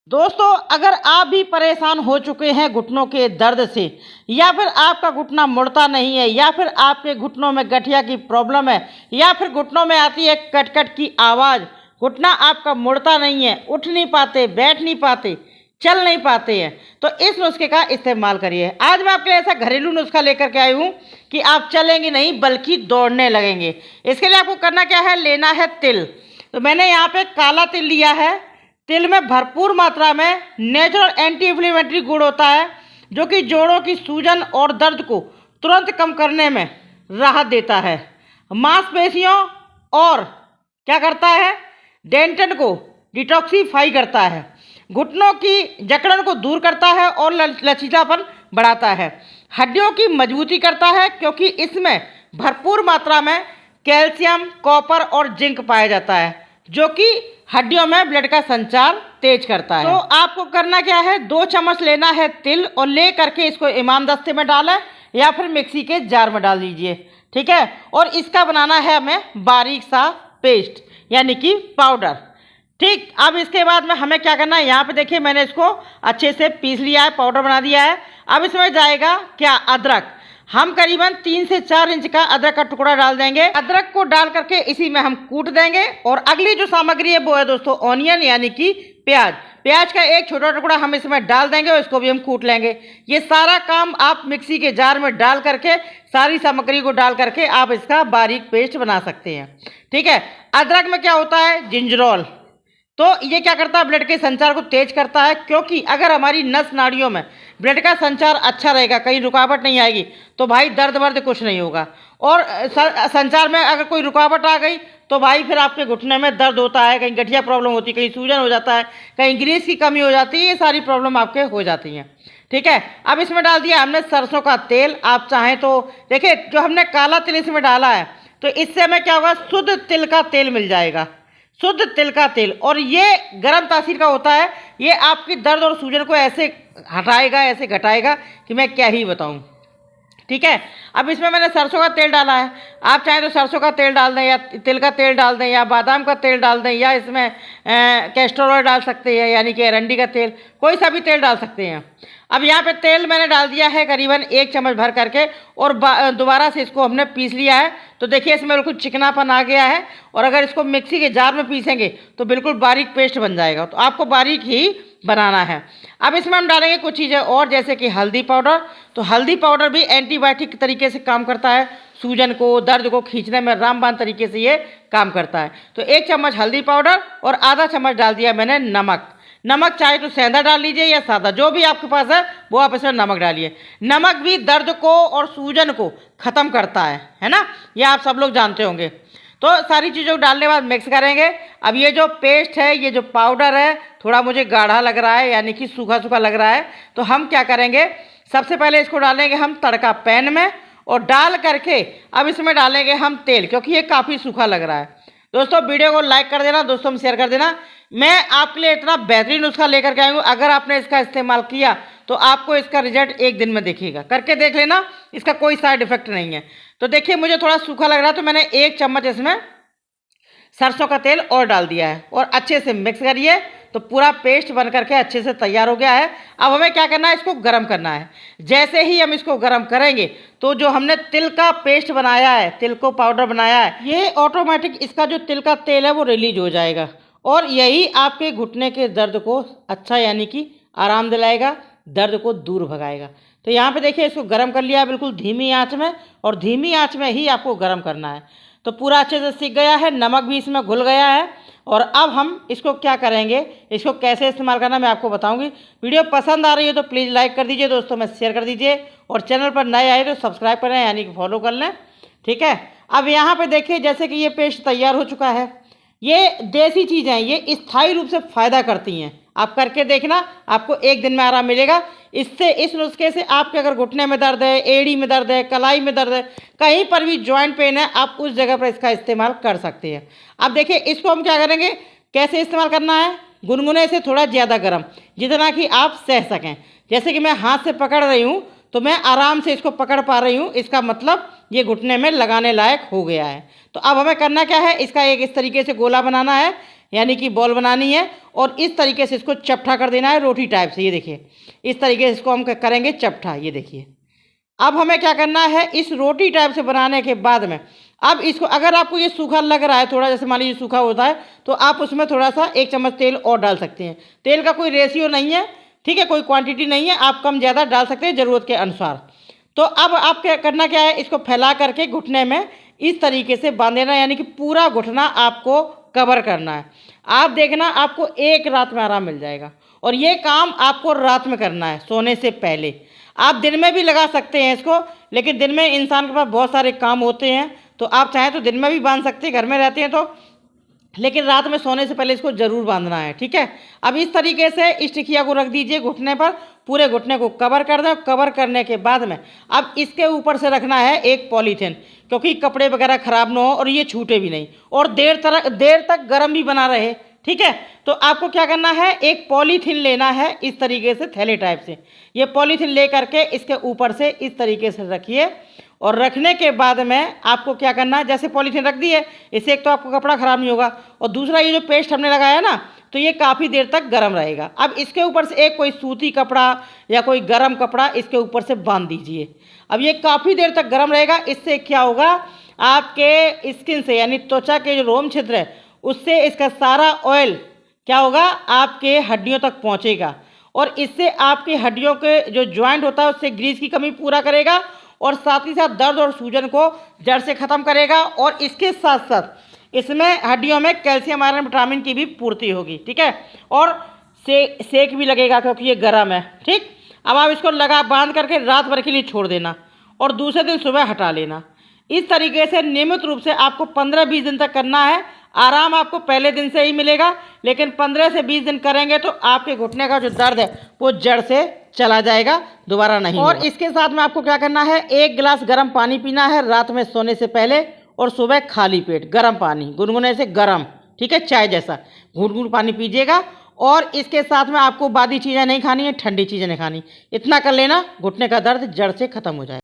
दोस्तों, अगर आप भी परेशान हो चुके हैं घुटनों के दर्द से, या फिर आपका घुटना मुड़ता नहीं है, या फिर आपके घुटनों में गठिया की प्रॉब्लम है, या फिर घुटनों में आती है कट कट की आवाज़, घुटना आपका मुड़ता नहीं है, उठ नहीं पाते, बैठ नहीं पाते, चल नहीं पाते हैं, तो इस नुस्खे का इस्तेमाल करिए। आज मैं आपके लिए ऐसा घरेलू नुस्खा लेकर के आई हूँ कि आप चलेंगे नहीं बल्कि दौड़ने लगेंगे। इसके लिए आपको करना क्या है, लेना है तिल। तो मैंने यहाँ पे काला तिल लिया है। तिल में भरपूर मात्रा में नेचुरल एंटी इन्फ्लेमेटरी गुण होता है, जो कि जोड़ों की सूजन और दर्द को तुरंत कम करने में राहत देता है। मांसपेशियों और क्या करता है, डेंटन को डिटॉक्सीफाई करता है, घुटनों की जकड़न को दूर करता है और लचीलापन बढ़ाता है, हड्डियों की मजबूती करता है, क्योंकि इसमें भरपूर मात्रा में कैल्शियम, कॉपर और जिंक पाया जाता है, जो कि हड्डियों में ब्लड का संचार तेज करता है। तो आपको करना क्या है, 2 चम्मच लेना है तिल और ले करके इसको इमाम दस्ते में डालें या फिर मिक्सी के जार में डाल दीजिए, ठीक है। और इसका बनाना है हमें बारीक सा पेस्ट यानी कि पाउडर, ठीक। अब इसके बाद में हमें क्या करना है, यहाँ पे देखिए मैंने इसको अच्छे से पीस लिया है, पाउडर बना दिया है। अब इसमें जाएगा क्या, अदरक। हम करीबन 3 से 4 इंच का अदरक का टुकड़ा डाल देंगे। अदरक को डाल करके इसी में हम कूट देंगे। और अगली जो सामग्री है वो है दोस्तों ऑनियन यानी कि प्याज। प्याज का एक छोटा टुकड़ा हम इसमें डाल देंगे और इसको भी हम कूट लेंगे। ये सारा काम आप मिक्सी के जार में डाल करके, सारी सामग्री को डाल करके आप इसका बारीक पेस्ट बना सकते हैं, ठीक है। अदरक में क्या होता है, जिंजरोल। तो ये क्या करता है, ब्लड के संचार को तेज करता है, क्योंकि अगर हमारी नस नाड़ियों में ब्लड का संचार अच्छा रहेगा, कहीं रुकावट नहीं आएगी, तो भाई दर्द वर्द कुछ नहीं होगा। और संचार में अगर कोई रुकावट आ गई तो भाई फिर आपके घुटने में दर्द होता है, कहीं गठिया प्रॉब्लम होती है, कहीं सूजन हो जाता है, कहीं ग्रीस की कमी हो जाती है, ये सारी प्रॉब्लम आपके हो जाती हैं, ठीक है। अब इसमें डाल दिया हमने सरसों का तेल। आप चाहें तो देखिए, जो हमने काला तिल इसमें डाला है तो इससे हमें क्या होगा, शुद्ध तिल का तेल मिल जाएगा, शुद्ध तिल का तेल। और ये गर्म तासीर का होता है, ये आपकी दर्द और सूजन को ऐसे हटाएगा, ऐसे घटाएगा कि मैं क्या ही बताऊं, ठीक है। अब इसमें मैंने सरसों का तेल डाला है। आप चाहें तो सरसों का तेल डाल दें, या तिल का तेल डाल दें, या बादाम का तेल डाल दें, या इसमें कैस्टर ऑयल डाल सकते हैं यानी कि अरंडी का तेल, कोई सा भी तेल डाल सकते हैं। अब यहाँ पे तेल मैंने डाल दिया है करीबन 1 चम्मच भर करके, और दोबारा से इसको हमने पीस लिया है। तो देखिए इसमें बिल्कुल चिकनापन आ गया है, और अगर इसको मिक्सी के जार में पीसेंगे तो बिल्कुल बारीक पेस्ट बन जाएगा। तो आपको बारीक ही बनाना है। अब इसमें हम डालेंगे कुछ चीज़ें और, जैसे कि हल्दी पाउडर। तो हल्दी पाउडर भी एंटीबायोटिक तरीके से काम करता है, सूजन को, दर्द को खींचने में रामबाण तरीके से ये काम करता है। तो 1 चम्मच हल्दी पाउडर और आधा चम्मच डाल दिया मैंने नमक। नमक चाहे तो सेंधा डाल लीजिए या सादा, जो भी आपके पास है वो आप इसमें नमक डालिए। नमक भी दर्द को और सूजन को ख़त्म करता है ना, ये आप सब लोग जानते होंगे। तो सारी चीज़ों को डालने के बाद मिक्स करेंगे। अब ये जो पेस्ट है, ये जो पाउडर है, थोड़ा मुझे गाढ़ा लग रहा है यानी कि सूखा सूखा लग रहा है। तो हम क्या करेंगे, सबसे पहले इसको डालेंगे हम तड़का पैन में, और डाल करके अब इसमें डालेंगे हम तेल, क्योंकि ये काफ़ी सूखा लग रहा है। दोस्तों वीडियो को लाइक कर देना, दोस्तों में शेयर कर देना। मैं आपके लिए इतना बेहतरीन नुस्खा लेकर के आई हूँ, अगर आपने इसका इस्तेमाल किया तो आपको इसका रिजल्ट 1 दिन में दिखेगा। करके देख लेना, इसका कोई साइड इफेक्ट नहीं है। तो देखिए मुझे थोड़ा सूखा लग रहा है, तो मैंने 1 चम्मच इसमें सरसों का तेल और डाल दिया है, और अच्छे से मिक्स करिए। तो पूरा पेस्ट बन करके अच्छे से तैयार हो गया है। अब हमें क्या करना है, इसको गर्म करना है। जैसे ही हम इसको गर्म करेंगे तो जो हमने तिल का पेस्ट बनाया है, तिल को पाउडर बनाया है, ये ऑटोमेटिक इसका जो तिल का तेल है वो रिलीज हो जाएगा, और यही आपके घुटने के दर्द को अच्छा यानी कि आराम दिलाएगा, दर्द को दूर भगाएगा। तो यहाँ पे देखिए इसको गर्म कर लिया बिल्कुल धीमी आंच में, और धीमी आंच में ही आपको गर्म करना है। तो पूरा अच्छे से सीख गया है, नमक भी इसमें घुल गया है। और अब हम इसको क्या करेंगे, इसको कैसे इस्तेमाल करना मैं आपको बताऊंगी। वीडियो पसंद आ रही है तो प्लीज़ लाइक कर दीजिए, दोस्तों में शेयर कर दीजिए, और चैनल पर नए आए तो सब्सक्राइब करें यानी कि फॉलो कर लें, ठीक है। अब यहाँ पे देखिए जैसे कि ये पेस्ट तैयार हो चुका है। ये देसी चीज़ें हैं, ये स्थायी रूप से फ़ायदा करती हैं। आप करके देखना, आपको 1 दिन में आराम मिलेगा। इससे, इस नुस्खे से आपके अगर घुटने में दर्द है, एड़ी में दर्द है, कलाई में दर्द है, कहीं पर भी जॉइंट पेन है, आप उस जगह पर इसका इस्तेमाल कर सकते हैं। अब देखिए इसको हम क्या करेंगे, कैसे इस्तेमाल करना है, गुनगुने से थोड़ा ज़्यादा गर्म, जितना कि आप सह सकें। जैसे कि मैं हाथ से पकड़ रही हूँ तो मैं आराम से इसको पकड़ पा रही हूँ, इसका मतलब ये घुटने में लगाने लायक हो गया है। तो अब हमें करना क्या है, इसका एक इस तरीके से गोला बनाना है। यानी कि बॉल बनानी है और इस तरीके से इसको चपटा कर देना है रोटी टाइप से। ये देखिए इस तरीके से इसको हम करेंगे चपटा। ये देखिए अब हमें क्या करना है, इस रोटी टाइप से बनाने के बाद में अब इसको, अगर आपको ये सूखा लग रहा है थोड़ा, जैसे मान लीजिए सूखा होता है, तो आप उसमें थोड़ा सा 1 चम्मच तेल और डाल सकते हैं। तेल का कोई रेशियो नहीं है, ठीक है, कोई क्वांटिटी नहीं है, आप कम ज़्यादा डाल सकते हैं ज़रूरत के अनुसार। तो अब आप क्या करना क्या है, इसको फैला करके घुटने में इस तरीके से बांध देना, यानी कि पूरा घुटना आपको कवर करना है। आप देखना आपको एक रात में आराम मिल जाएगा। और ये काम आपको रात में करना है सोने से पहले। आप दिन में भी लगा सकते हैं इसको, लेकिन दिन में इंसान के पास बहुत सारे काम होते हैं, तो आप चाहें तो दिन में भी बांध सकते हैं, घर में रहते हैं तो, लेकिन रात में सोने से पहले इसको ज़रूर बांधना है, ठीक है। अब इस तरीके से इस टिकिया को रख दीजिए घुटने पर, पूरे घुटने को कवर कर दें। कवर करने के बाद में अब इसके ऊपर से रखना है एक पॉलीथीन, क्योंकि कपड़े वगैरह ख़राब ना हो और ये छूटे भी नहीं और देर तक गर्म भी बना रहे, ठीक है। तो आपको क्या करना है, एक पॉलीथीन लेना है इस तरीके से थैले टाइप से। ये पॉलीथीन ले करके इसके ऊपर से इस तरीके से रखिए और रखने के बाद में आपको क्या करना है, जैसे पॉलीथीन रख दी है, इससे एक तो आपको कपड़ा ख़राब नहीं होगा और दूसरा ये जो पेस्ट हमने लगाया है ना, तो ये काफ़ी देर तक गर्म रहेगा। अब इसके ऊपर से एक कोई सूती कपड़ा या कोई गर्म कपड़ा इसके ऊपर से बांध दीजिए। अब ये काफ़ी देर तक गर्म रहेगा। इससे क्या होगा, आपके स्किन से यानी त्वचा के जो रोम छिद्र है उससे इसका सारा ऑयल क्या होगा, आपके हड्डियों तक पहुँचेगा और इससे आपकी हड्डियों के जो जॉइंट होता है उससे ग्रीस की कमी पूरा करेगा और साथ ही साथ दर्द और सूजन को जड़ से ख़त्म करेगा। और इसके साथ साथ इसमें हड्डियों में कैल्शियम, आयरन, विटामिन की भी पूर्ति होगी, ठीक है। और सेक भी लगेगा क्योंकि ये गर्म है, ठीक। अब आप इसको बांध करके रात भर के लिए छोड़ देना और दूसरे दिन सुबह हटा लेना। इस तरीके से नियमित रूप से आपको 15-20 दिन तक करना है। आराम आपको पहले दिन से ही मिलेगा, लेकिन 15 से 20 दिन करेंगे तो आपके घुटने का जो दर्द है वो जड़ से चला जाएगा, दोबारा नहीं। और इसके साथ में आपको क्या करना है, 1 गिलास गर्म पानी पीना है रात में सोने से पहले और सुबह खाली पेट गर्म पानी, गुनगुने से गर्म, ठीक है, चाय जैसा घूंट पानी पीजिएगा। और इसके साथ में आपको बादी चीज़ें नहीं खानी है, ठंडी चीज़ें नहीं खानी। इतना कर लेना, घुटने का दर्द जड़ से ख़त्म हो जाएगा।